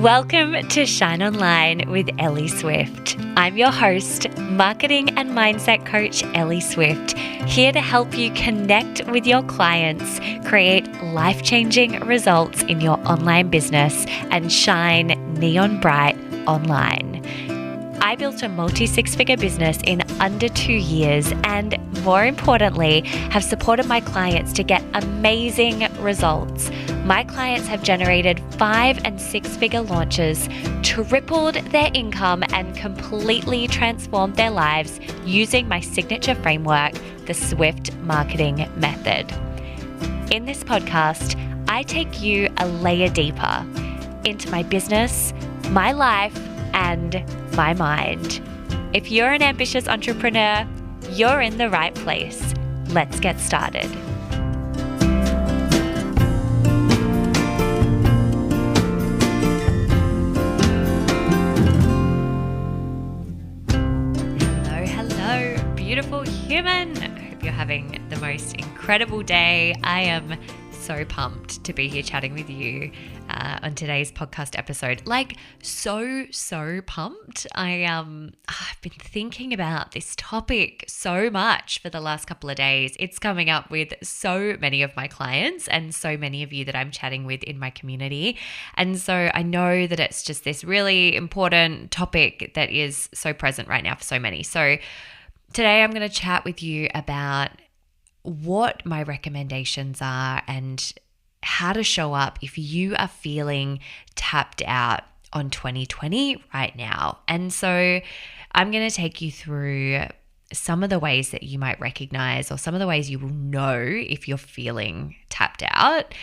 Welcome to Shine Online with Ellie Swift. I'm your host, marketing and mindset coach Ellie Swift, here to help you connect with your clients, create life-changing results in your online business, and shine neon bright online. I built a multi-six-figure business in under 2 years and, more importantly, have supported my clients to get amazing results. My clients have generated 5- and 6-figure launches, tripled their income, and completely transformed their lives using my signature framework, the Swift Marketing Method. In this podcast, I take you a layer deeper into my business, my life, and my mind. If you're an ambitious entrepreneur, you're in the right place. Let's get started. Hello, beautiful human. I hope you're having the most incredible day. I am so pumped to be here chatting with you on today's podcast episode. So pumped. I've been thinking about this topic so much for the last couple of days. It's coming up with so many of my clients and so many of you that I'm chatting with in my community. And so I know that it's just this really important topic that is so present right now for so many. So today I'm going to chat with you about what my recommendations are and how to show up if you are feeling tapped out on 2020 right now. And so I'm going to take you through some of the ways that you might recognize or some of the ways you will know if you're feeling tapped out,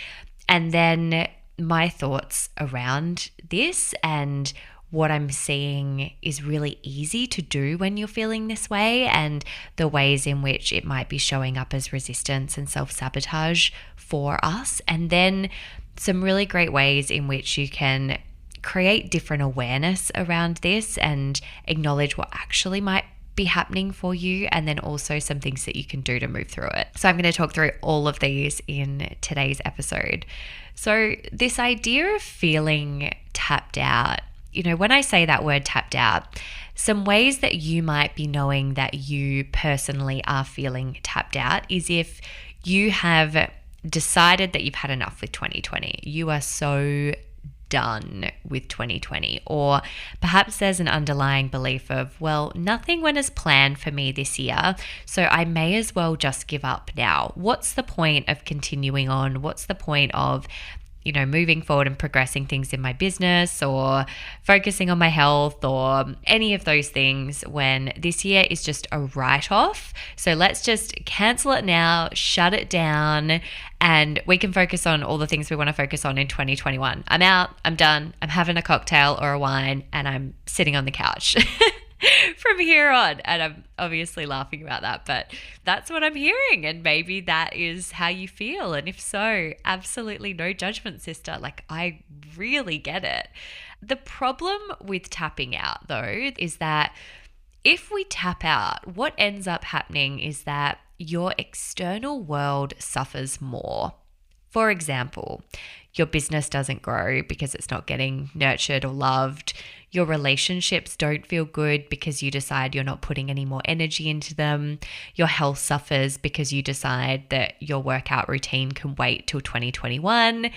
and then my thoughts around this and what I'm seeing is really easy to do when you're feeling this way, and the ways in which it might be showing up as resistance and self-sabotage for us. And then some really great ways in which you can create different awareness around this and acknowledge what actually might be happening for you, and then also some things that you can do to move through it. So I'm going to talk through all of these in today's episode. So this idea of feeling tapped out, when I say that word tapped out, some ways that you might be knowing that you personally are feeling tapped out is if you have decided that you've had enough with 2020. You are so done with 2020. Or perhaps there's an underlying belief of, well, nothing went as planned for me this year, so I may as well just give up now. What's the point of continuing on? What's the point of moving forward and progressing things in my business or focusing on my health or any of those things when this year is just a write-off? So let's just cancel it now, shut it down, and we can focus on all the things we want to focus on in 2021. I'm out, I'm done, I'm having a cocktail or a wine, and I'm sitting on the couch from here on. And I'm obviously laughing about that, but that's what I'm hearing. And maybe that is how you feel. And if so, absolutely no judgment, sister. I really get it. The problem with tapping out, though, is that if we tap out, what ends up happening is that your external world suffers more. For example, your business doesn't grow because it's not getting nurtured or loved. Your relationships don't feel good because you decide you're not putting any more energy into them. Your health suffers because you decide that your workout routine can wait till 2021.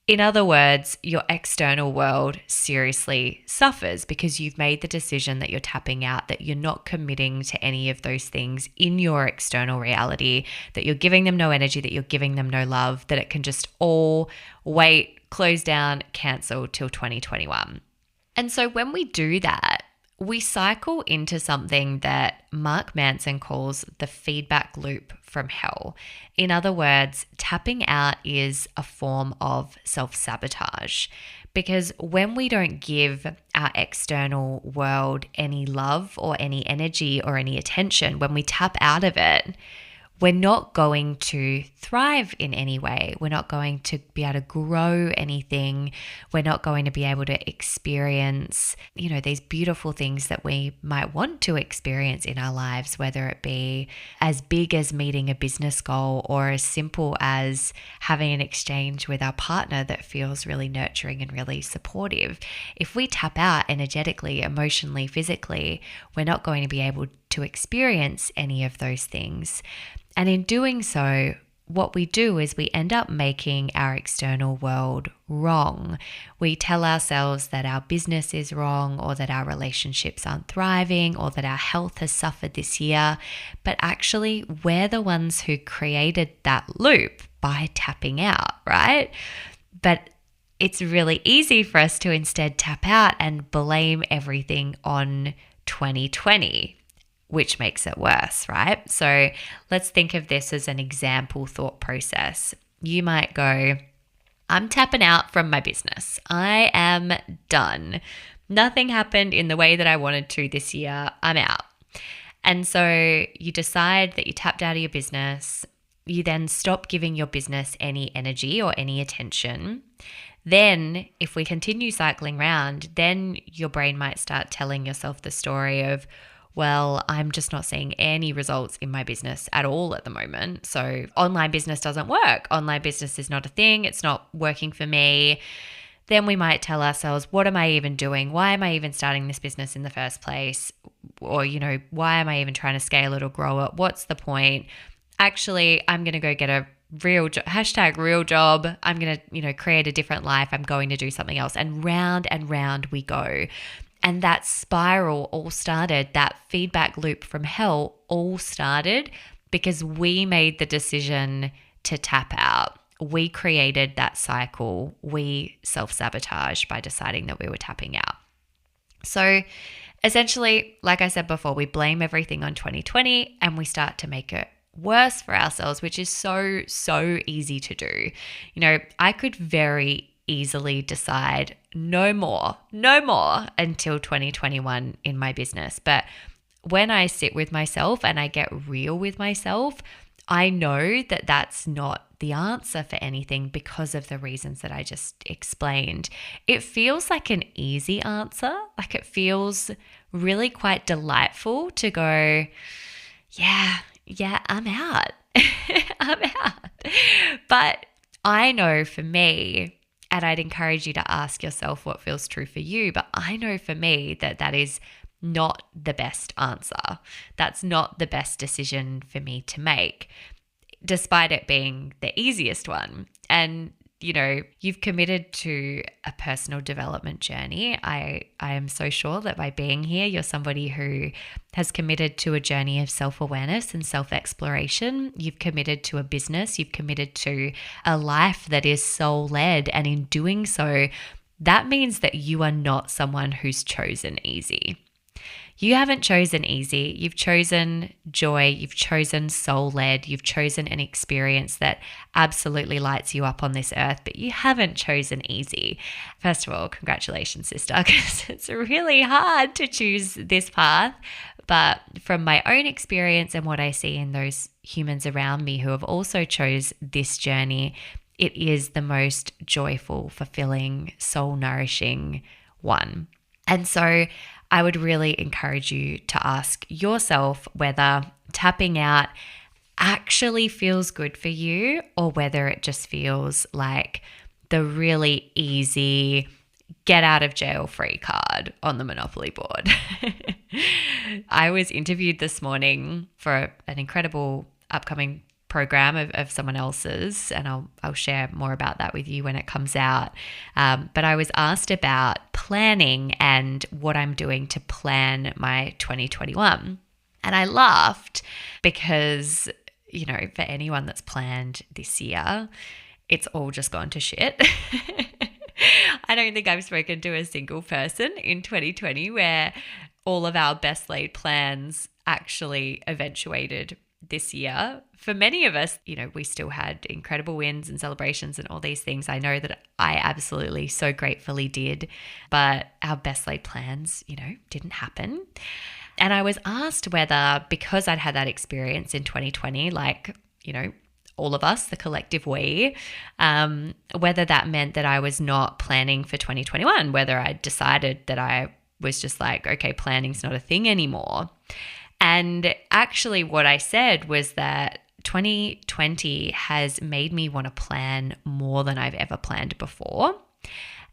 In other words, your external world seriously suffers because you've made the decision that you're tapping out, that you're not committing to any of those things in your external reality, that you're giving them no energy, that you're giving them no love, that it can just all wait, close down, cancel till 2021. And so when we do that, we cycle into something that Mark Manson calls the feedback loop from hell. In other words, tapping out is a form of self-sabotage, because when we don't give our external world any love or any energy or any attention, when we tap out of it, we're not going to thrive in any way. We're not going to be able to grow anything. We're not going to be able to experience, these beautiful things that we might want to experience in our lives, whether it be as big as meeting a business goal or as simple as having an exchange with our partner that feels really nurturing and really supportive. If we tap out energetically, emotionally, physically, we're not going to be able to experience any of those things. And in doing so, what we do is we end up making our external world wrong. We tell ourselves that our business is wrong, or that our relationships aren't thriving, or that our health has suffered this year. But actually, we're the ones who created that loop by tapping out, right? But it's really easy for us to instead tap out and blame everything on 2020. Which makes it worse, right? So let's think of this as an example thought process. You might go, I'm tapping out from my business. I am done. Nothing happened in the way that I wanted to this year. I'm out. And so you decide that you tapped out of your business. You then stop giving your business any energy or any attention. Then if we continue cycling round, then your brain might start telling yourself the story of, well, I'm just not seeing any results in my business at all at the moment. So online business doesn't work. Online business is not a thing. It's not working for me. Then we might tell ourselves, what am I even doing? Why am I even starting this business in the first place? Or, why am I even trying to scale it or grow it? What's the point? Actually, I'm going to go get a real #real job. I'm going to, create a different life. I'm going to do something else. And round we go. And that spiral all started, that feedback loop from hell all started because we made the decision to tap out. We created that cycle. We self-sabotaged by deciding that we were tapping out. So essentially, like I said before, we blame everything on 2020 and we start to make it worse for ourselves, which is so easy to do. I could very easily decide no more until 2021 in my business. But when I sit with myself and I get real with myself, I know that that's not the answer for anything because of the reasons that I just explained. It feels like an easy answer. Like it feels really quite delightful to go, yeah, I'm out. I'm out. But I know for me, and I'd encourage you to ask yourself what feels true for you. But I know for me that is not the best answer. That's not the best decision for me to make, despite it being the easiest one. And, you've committed to a personal development journey. I am so sure that by being here, you're somebody who has committed to a journey of self-awareness and self-exploration. You've committed to a business. You've committed to a life that is soul-led. And in doing so, that means that you are not someone who's chosen easy. You haven't chosen easy. You've chosen joy. You've chosen soul-led. You've chosen an experience that absolutely lights you up on this earth, but you haven't chosen easy. First of all, congratulations, sister, because it's really hard to choose this path. But from my own experience and what I see in those humans around me who have also chose this journey, it is the most joyful, fulfilling, soul-nourishing one. And so I would really encourage you to ask yourself whether tapping out actually feels good for you or whether it just feels like the really easy get out of jail free card on the Monopoly board. I was interviewed this morning for an incredible upcoming program of someone else's, and I'll share more about that with you when it comes out. But I was asked about planning and what I'm doing to plan my 2021. And I laughed because, for anyone that's planned this year, it's all just gone to shit. I don't think I've spoken to a single person in 2020 where all of our best laid plans actually eventuated this year. For many of us, we still had incredible wins and celebrations and all these things. I know that I absolutely so gratefully did, but our best laid plans, didn't happen. And I was asked whether, because I'd had that experience in 2020, like, all of us, the collective we, whether that meant that I was not planning for 2021, whether I decided that I was just like, okay, planning's not a thing anymore. And actually what I said was that 2020 has made me want to plan more than I've ever planned before.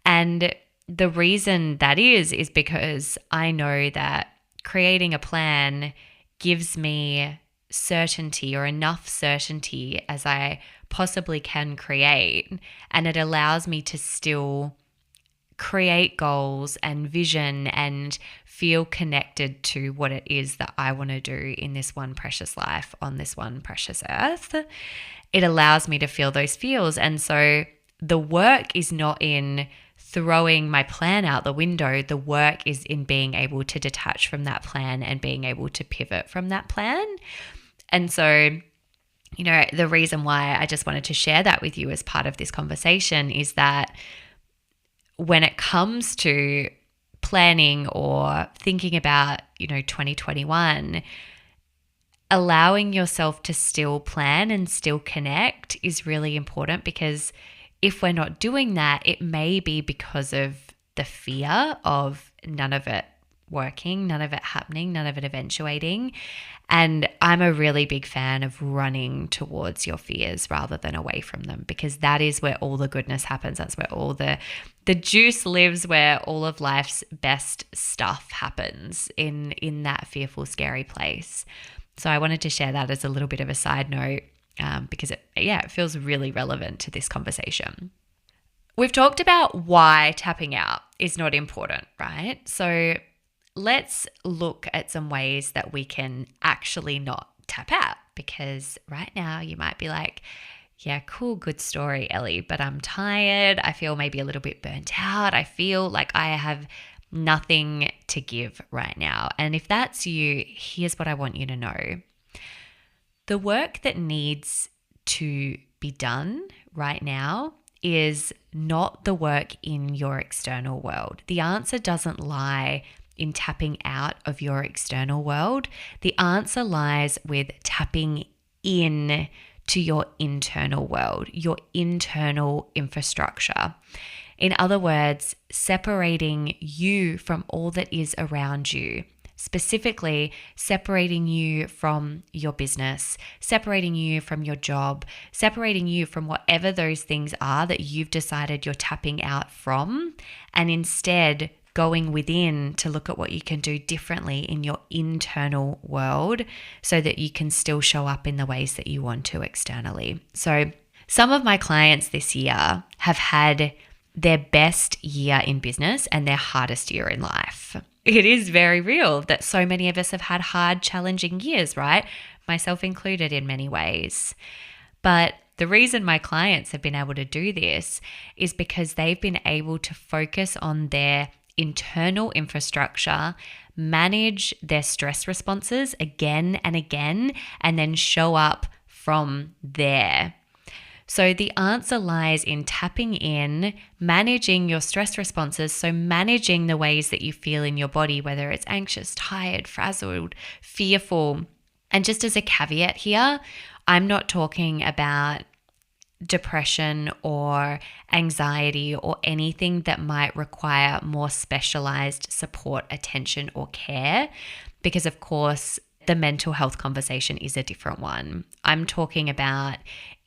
And the reason that is because I know that creating a plan gives me certainty, or enough certainty as I possibly can create, and it allows me to still create goals and vision and feel connected to what it is that I want to do in this one precious life on this one precious earth. It allows me to feel those feels. And so the work is not in throwing my plan out the window. The work is in being able to detach from that plan and being able to pivot from that plan. And so, the reason why I just wanted to share that with you as part of this conversation is that when it comes to planning or thinking about, 2021, allowing yourself to still plan and still connect is really important, because if we're not doing that, it may be because of the fear of none of it working, none of it happening, none of it eventuating. And I'm a really big fan of running towards your fears rather than away from them, because that is where all the goodness happens. That's where all the juice lives, where all of life's best stuff happens, in that fearful, scary place. So I wanted to share that as a little bit of a side note, because it feels really relevant to this conversation. We've talked about why tapping out is not important, right? So let's look at some ways that we can actually not tap out, because right now you might be like, yeah, cool, good story, Ellie, but I'm tired. I feel maybe a little bit burnt out. I feel like I have nothing to give right now. And if that's you, here's what I want you to know. The work that needs to be done right now is not the work in your external world. The answer doesn't lie in tapping out of your external world. The answer lies with tapping in to your internal world, your internal infrastructure. In other words, separating you from all that is around you, specifically separating you from your business, separating you from your job, separating you from whatever those things are that you've decided you're tapping out from, and instead going within to look at what you can do differently in your internal world so that you can still show up in the ways that you want to externally. So some of my clients this year have had their best year in business and their hardest year in life. It is very real that so many of us have had hard, challenging years, right? Myself included in many ways. But the reason my clients have been able to do this is because they've been able to focus on their internal infrastructure, manage their stress responses again and again, and then show up from there. So the answer lies in tapping in, managing your stress responses. So managing the ways that you feel in your body, whether it's anxious, tired, frazzled, fearful. And just as a caveat here, I'm not talking about depression or anxiety or anything that might require more specialized support, attention, or care, because of course the mental health conversation is a different one. I'm talking about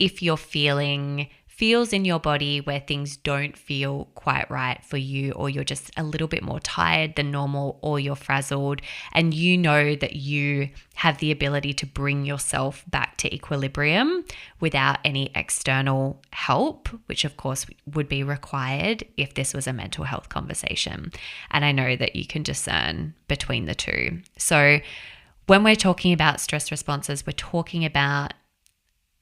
if you're feeling feels in your body where things don't feel quite right for you, or you're just a little bit more tired than normal, or you're frazzled, and you know that you have the ability to bring yourself back to equilibrium without any external help, which of course would be required if this was a mental health conversation. And I know that you can discern between the two. So when we're talking about stress responses, we're talking about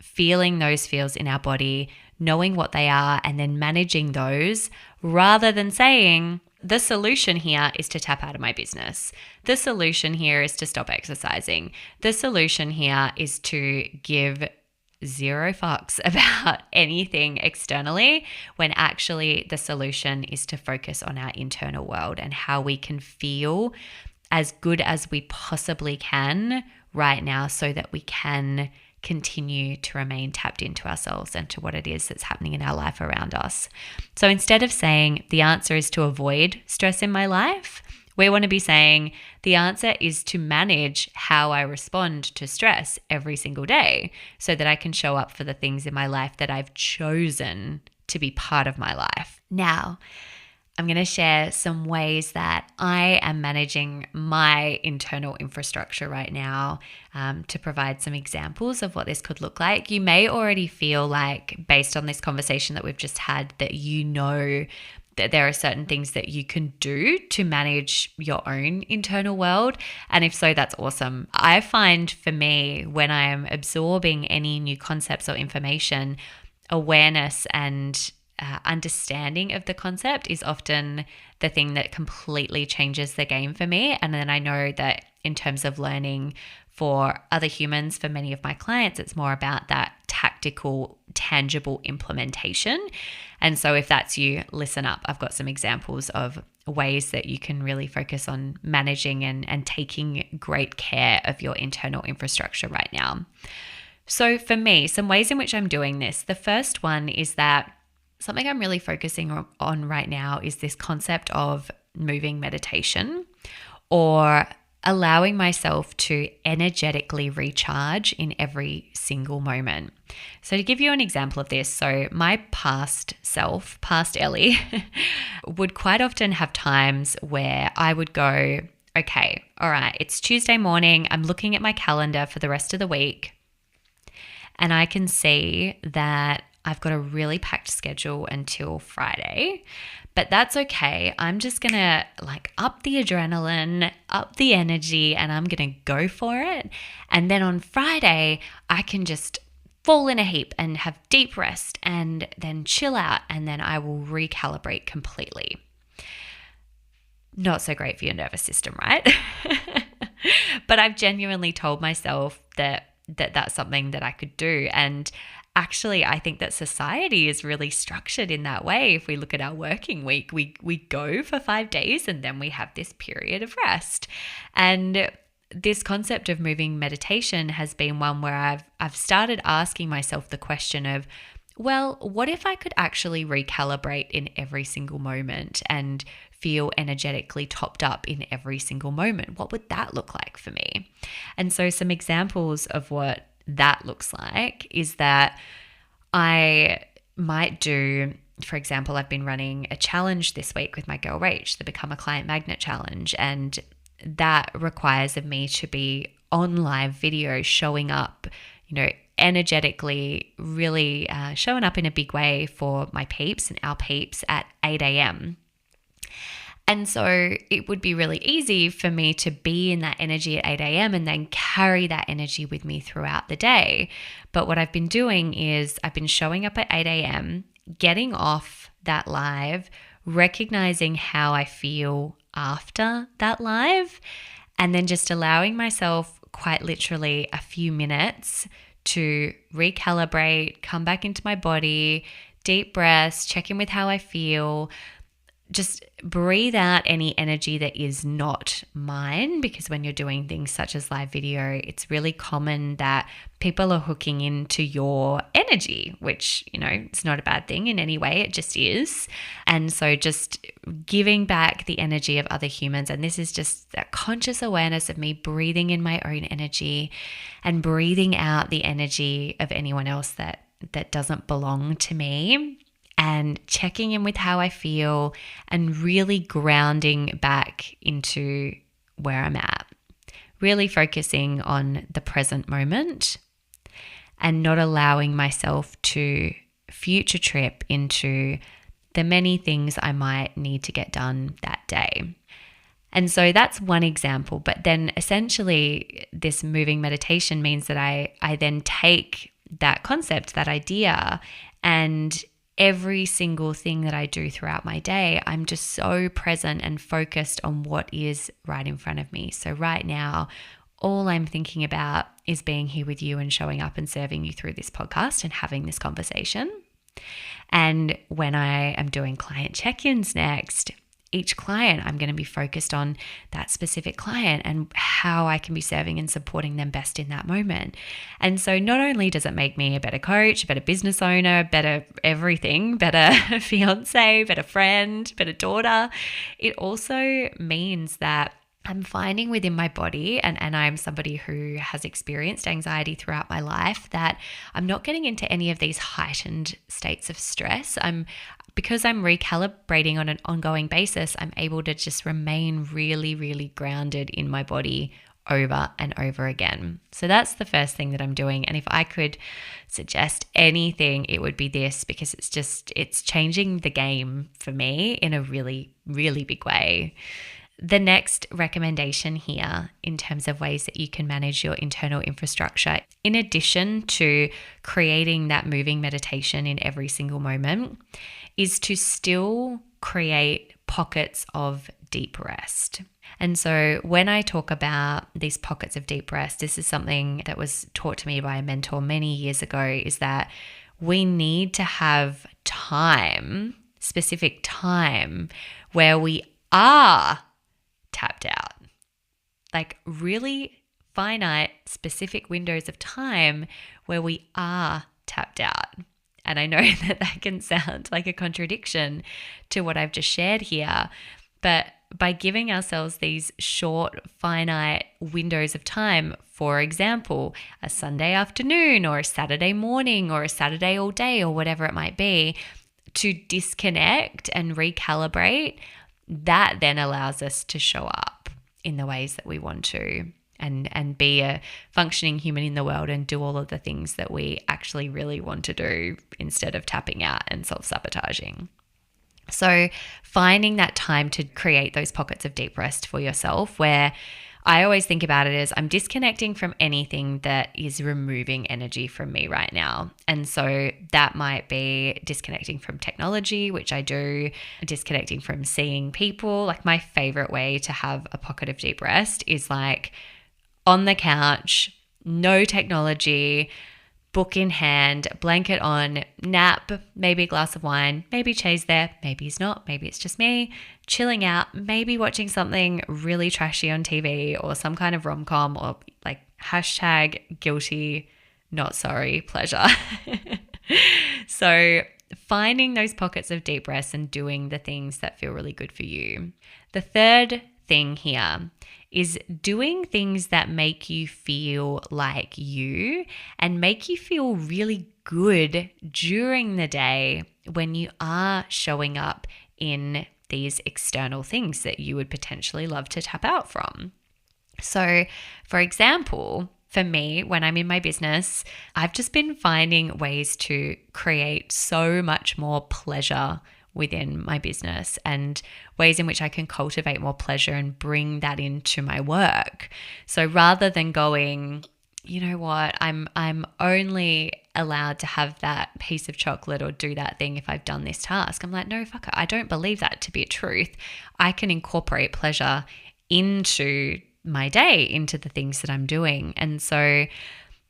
feeling those feels in our body, knowing what they are, and then managing those, rather than saying, the solution here is to tap out of my business. The solution here is to stop exercising. The solution here is to give zero fucks about anything externally, when actually the solution is to focus on our internal world and how we can feel as good as we possibly can right now so that we can continue to remain tapped into ourselves and to what it is that's happening in our life around us. So instead of saying the answer is to avoid stress in my life, we want to be saying the answer is to manage how I respond to stress every single day so that I can show up for the things in my life that I've chosen to be part of my life. Now, I'm going to share some ways that I am managing my internal infrastructure right now to provide some examples of what this could look like. You may already feel like, based on this conversation that we've just had, that you know that there are certain things that you can do to manage your own internal world. And if so, that's awesome. I find for me, when I am absorbing any new concepts or information, awareness and understanding of the concept is often the thing that completely changes the game for me. And then I know that in terms of learning for other humans, for many of my clients, it's more about that tactical, tangible implementation. And so if that's you, listen up. I've got some examples of ways that you can really focus on managing and taking great care of your internal infrastructure right now. So for me, some ways in which I'm doing this. The first one is that something I'm really focusing on right now is this concept of moving meditation, or allowing myself to energetically recharge in every single moment. So to give you an example of this, so my past self, past Ellie, would quite often have times where I would go, okay, all right, it's Tuesday morning. I'm looking at my calendar for the rest of the week, and I can see that I've got a really packed schedule until Friday, but that's okay. I'm just going to up the adrenaline, up the energy, and I'm going to go for it. And then on Friday, I can just fall in a heap and have deep rest and then chill out, and then I will recalibrate completely. Not so great for your nervous system, right? But I've genuinely told myself that that's something that I could do. And actually, I think that society is really structured in that way. If we look at our working week, we go for 5 days and then we have this period of rest. And this concept of moving meditation has been one where I've started asking myself the question of, well, what if I could actually recalibrate in every single moment and feel energetically topped up in every single moment? What would that look like for me? And so some examples of what that looks like is that I might do, for example, I've been running a challenge this week with my girl Rach, the Become a Client Magnet Challenge, and that requires of me to be on live video, showing up, energetically, really showing up in a big way for my peeps and our peeps at 8 a.m. And so it would be really easy for me to be in that energy at 8 a.m. and then carry that energy with me throughout the day. But what I've been doing is I've been showing up at 8 a.m., getting off that live, recognizing how I feel after that live, and then just allowing myself quite literally a few minutes to recalibrate, come back into my body, deep breaths, check in with how I feel, just breathe out any energy that is not mine, because when you're doing things such as live video, it's really common that people are hooking into your energy, which, it's not a bad thing in any way. It just is. And so just giving back the energy of other humans. And this is just that conscious awareness of me breathing in my own energy and breathing out the energy of anyone else that doesn't belong to me, and checking in with how I feel and really grounding back into where I'm at, really focusing on the present moment and not allowing myself to future trip into the many things I might need to get done that day. And so that's one example. But then essentially this moving meditation means that I then take that concept, that idea, and every single thing that I do throughout my day, I'm just so present and focused on what is right in front of me. So right now, all I'm thinking about is being here with you and showing up and serving you through this podcast and having this conversation. And when I am doing client check-ins next, each client, I'm going to be focused on that specific client and how I can be serving and supporting them best in that moment. And so not only does it make me a better coach, a better business owner, better everything, better fiance, better friend, better daughter, it also means that I'm finding within my body, and I'm somebody who has experienced anxiety throughout my life, that I'm not getting into any of these heightened states of stress. Because I'm recalibrating on an ongoing basis, I'm able to just remain really, really grounded in my body over and over again. So that's the first thing that I'm doing. And if I could suggest anything, it would be this, because it's changing the game for me in a really, really big way. The next recommendation here in terms of ways that you can manage your internal infrastructure, in addition to creating that moving meditation in every single moment, is to still create pockets of deep rest. And so when I talk about these pockets of deep rest, this is something that was taught to me by a mentor many years ago, is that we need to have time, specific time, where we are tapped out, like really finite, specific windows of time where we are tapped out. And I know that can sound like a contradiction to what I've just shared here, but by giving ourselves these short, finite windows of time, for example, a Sunday afternoon or a Saturday morning or a Saturday all day or whatever it might be, to disconnect and recalibrate, that then allows us to show up in the ways that we want to and be a functioning human in the world and do all of the things that we actually really want to do instead of tapping out and self-sabotaging. So finding that time to create those pockets of deep rest for yourself, where I always think about it as I'm disconnecting from anything that is removing energy from me right now. And so that might be disconnecting from technology, which I do, disconnecting from seeing people. Like my favorite way to have a pocket of deep rest is like on the couch, no technology, book in hand, blanket on, nap, maybe a glass of wine, maybe Che's there, maybe he's not, maybe it's just me, chilling out, maybe watching something really trashy on TV or some kind of rom-com or like #guilty, not sorry, pleasure. So finding those pockets of deep rest and doing the things that feel really good for you. The third thing here is doing things that make you feel like you and make you feel really good during the day when you are showing up in these external things that you would potentially love to tap out from. So, for example, for me, when I'm in my business, I've just been finding ways to create so much more pleasure within my business and ways in which I can cultivate more pleasure and bring that into my work. So rather than going, you know what, I'm only allowed to have that piece of chocolate or do that thing if I've done this task. I'm like, no, fuck it. I don't believe that to be a truth. I can incorporate pleasure into my day, into the things that I'm doing. And so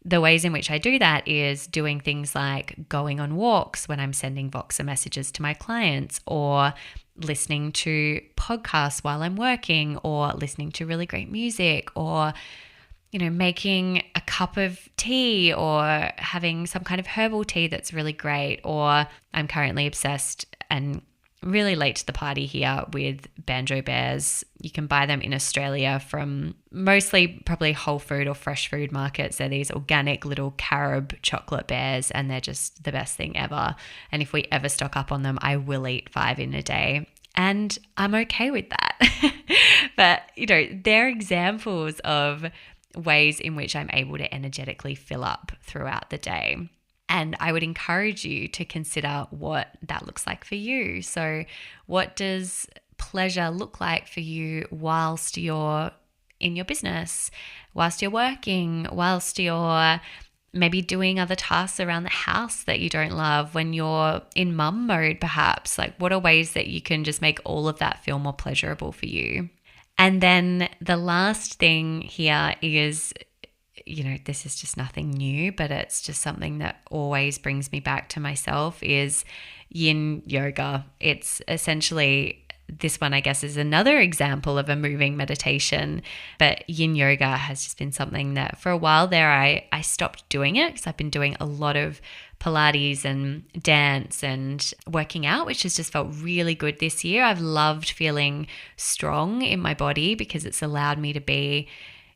the ways in which I do that is doing things like going on walks when I'm sending Voxer messages to my clients, or listening to podcasts while I'm working, or listening to really great music, or, you know, making a cup of tea or having some kind of herbal tea that's really great. Or I'm currently obsessed and really late to the party here with banjo bears. You can buy them in Australia from mostly probably whole food or fresh food markets. They're these organic little carob chocolate bears, and they're just the best thing ever. And if we ever stock up on them, I will eat 5 in a day. And I'm okay with that. But, you know, they're examples of ways in which I'm able to energetically fill up throughout the day. And I would encourage you to consider what that looks like for you. So what does pleasure look like for you whilst you're in your business, whilst you're working, whilst you're maybe doing other tasks around the house that you don't love, when you're in mum mode perhaps? Like, what are ways that you can just make all of that feel more pleasurable for you? And then the last thing here is, you know, this is just nothing new, but it's just something that always brings me back to myself, is yin yoga. It's essentially this one, I guess, is another example of a moving meditation. But yin yoga has just been something that for a while there, I stopped doing it because I've been doing a lot of Pilates and dance and working out, which has just felt really good this year. I've loved feeling strong in my body because it's allowed me to be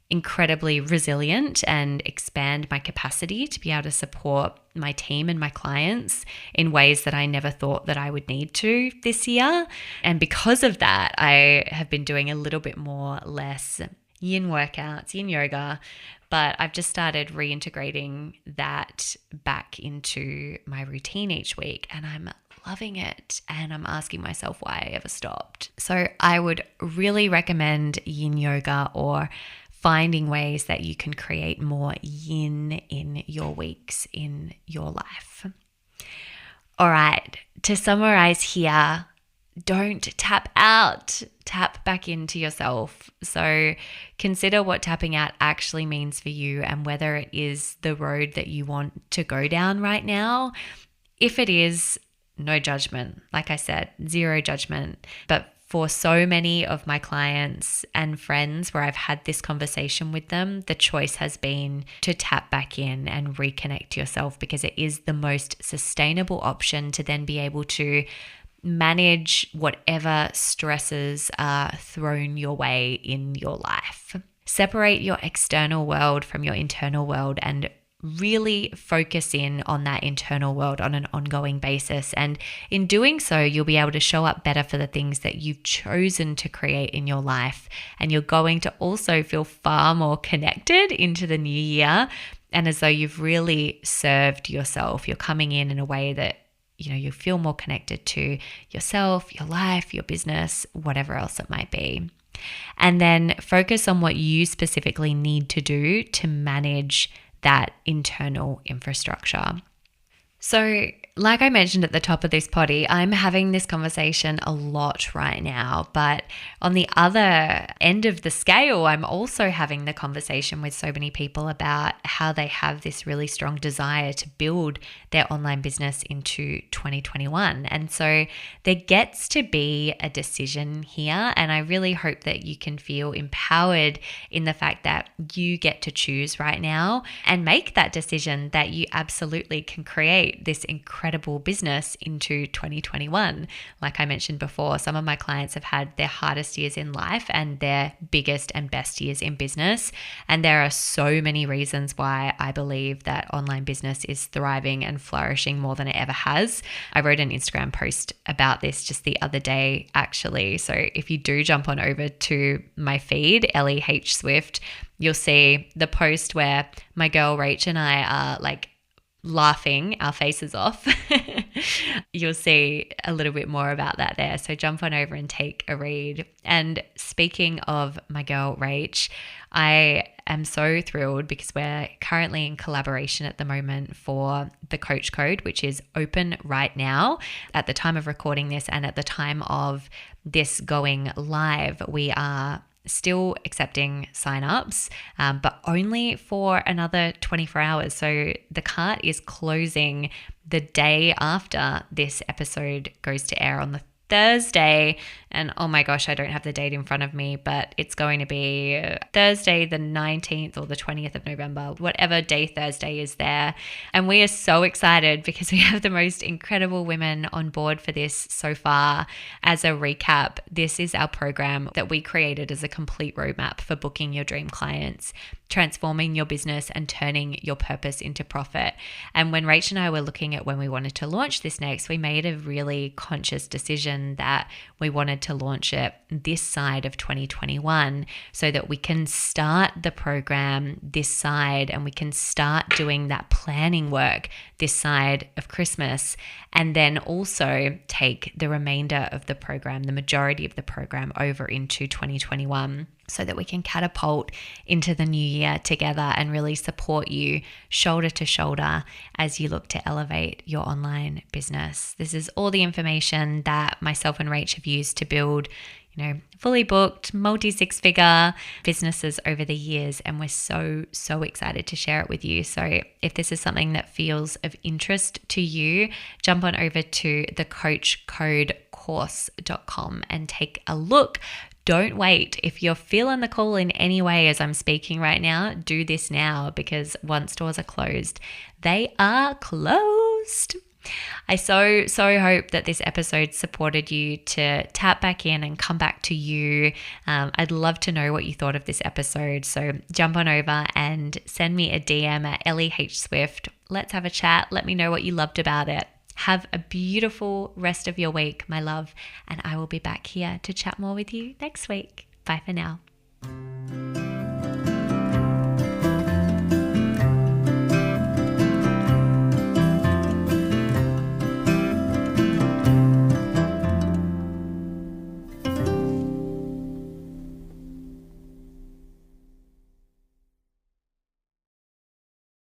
incredibly resilient and expand my capacity to be able to support my team and my clients in ways that I never thought that I would need to this year. And because of that, I have been doing a little bit less yin workouts, yin yoga, but I've just started reintegrating that back into my routine each week, and I'm loving it, and I'm asking myself why I ever stopped. So I would really recommend yin yoga or finding ways that you can create more yin in your weeks, in your life. All right, to summarize here, don't tap out, tap back into yourself. So consider what tapping out actually means for you and whether it is the road that you want to go down right now. If it is, no judgment. Like I said, zero judgment. But for so many of my clients and friends where I've had this conversation with them, the choice has been to tap back in and reconnect to yourself because it is the most sustainable option to then be able to manage whatever stresses are thrown your way in your life. Separate your external world from your internal world and really focus in on that internal world on an ongoing basis. And in doing so, you'll be able to show up better for the things that you've chosen to create in your life. And you're going to also feel far more connected into the new year. And as though you've really served yourself, you're coming in a way that, you feel more connected to yourself, your life, your business, whatever else it might be. And then focus on what you specifically need to do to manage that internal infrastructure. So, like I mentioned at the top of this potty, I'm having this conversation a lot right now, but on the other end of the scale, I'm also having the conversation with so many people about how they have this really strong desire to build their online business into 2021. And so there gets to be a decision here, and I really hope that you can feel empowered in the fact that you get to choose right now and make that decision that you absolutely can create this incredible business into 2021. Like I mentioned before, some of my clients have had their hardest years in life and their biggest and best years in business. And there are so many reasons why I believe that online business is thriving and flourishing more than it ever has. I wrote an Instagram post about this just the other day, actually. So if you do jump on over to my feed, Ellie H. Swift, you'll see the post where my girl Rach and I are like laughing our faces off. You'll see a little bit more about that there. So jump on over and take a read. And speaking of my girl Rach, I am so thrilled because we're currently in collaboration at the moment for the Coach Code, which is open right now. At the time of recording this and at the time of this going live, we are still accepting signups, but only for another 24 hours. So the cart is closing the day after this episode goes to air on the Thursday. And oh my gosh, I don't have the date in front of me, but it's going to be Thursday, the 19th or the 20th of November, whatever day Thursday is there. And we are so excited because we have the most incredible women on board for this so far. As a recap, this is our program that we created as a complete roadmap for booking your dream clients, transforming your business and turning your purpose into profit. And when Rach and I were looking at when we wanted to launch this next, we made a really conscious decision that we wanted to launch it this side of 2021 so that we can start the program this side and we can start doing that planning work this side of Christmas, and then also take the remainder of the program, the majority of the program, over into 2021 so that we can catapult into the new year together and really support you shoulder to shoulder as you look to elevate your online business. This is all the information that myself and Rach have used to build, fully booked, multi-six-figure businesses over the years. And we're so excited to share it with you. So if this is something that feels of interest to you, jump on over to the Coach Code course.com and take a look. Don't wait. If you're feeling the call in any way as I'm speaking right now, do this now, because once doors are closed, they are closed. I so hope that this episode supported you to tap back in and come back to you. I'd love to know what you thought of this episode. So jump on over and send me a DM at Ellie H. Swift. Let's have a chat. Let me know what you loved about it. Have a beautiful rest of your week, my love, and I will be back here to chat more with you next week. Bye for now.